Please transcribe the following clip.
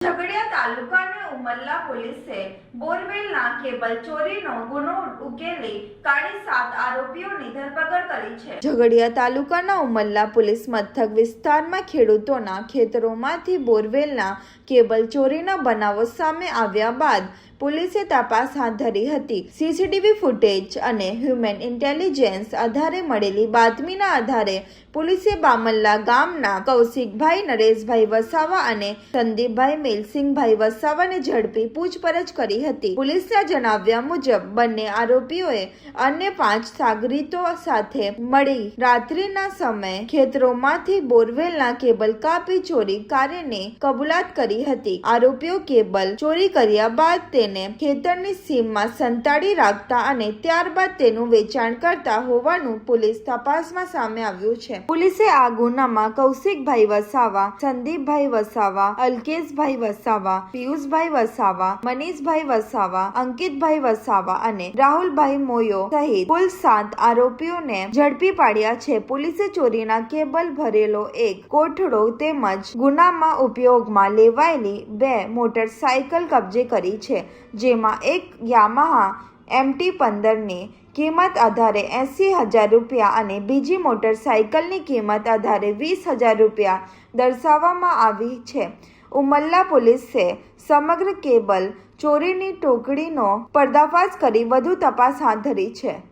ઝઘડિયા તાલુકાની ઉમલ્લા પોલીસે બોરવેલના કેબલ ચોરીનો ગુનો ઉકેલી કાઢી 7 આરોપીઓની ધરપકડ કરી છે। ઝઘડિયા તાલુકાના ઉમલ્લા પોલીસ મથક વિસ્તારમાં ખેડૂતોના ખેતરોમાંથી બોરવેલના કેબલ ચોરીના બનાવો સામે આવ્યા બાદ પોલીસે તપાસ હાથ ધરી હતી। સીસીટીવી ફૂટેજ અને હ્યુમન ઇન્ટેલિજન્સ આધારે મળેલી બાતમીના આધારે પોલીસે બામલ્લા ગામના કૌશિકભાઈ નરેશભાઈ વસાવા અને સંદીપભાઈ મેલસિંહભાઈ વસાવાને ઝડપી પૂછપરછ કરી હતી। પોલીસના જણાવ્યા મુજબ બંને આરોપીઓએ અન્ય 5 સાગરીતો સાથે મળી રાત્રિના સમયે ખેતરોમાંથી બોરવેલના કેબલ કાપી ચોરી કાર્યની કબૂલાત કરી હતી। આરોપીઓ કેબલ ચોરી કર્યા બાદ ખેતરની સીમમાં સંતાડી રાખતા અને ત્યારબાદ તેનું વેચાણ કરતા હોવાનું પોલીસ તપાસમાં સામે આવ્યું છે। પોલીસે આ ગુનામાં કૌશિકભાઈ વસાવા, સંદીપભાઈ વસાવા, અલ્કેશભાઈ વસાવા, પિયુષભાઈ વસાવા, મનીષભાઈ વસાવા, અંકિતભાઈ વસાવા અને રાહુલભાઈ મોયો સહિત કુલ 7 આરોપીઓને ઝડપી પાડ્યા છે। પોલીસે ચોરીના કેબલ ભરેલો એક કોઠડો તેમજ ગુનામાં ઉપયોગમાં લેવાયેલી 2 મોટરસાયકલ કબજે કરી છે, જેમાં એક યામાહા MT-15 ની કિંમત આધારે 80,000 રૂપિયા અને બીજી મોટરસાયકલની કિંમત આધારે 20,000 રૂપિયા દર્શાવવામાં આવી છે। ઉમલ્લા પોલીસે સમગ્ર કેબલ ચોરીની ટોકડીનો પર્દાફાશ કરી વધુ તપાસ હાથ ધરી છે।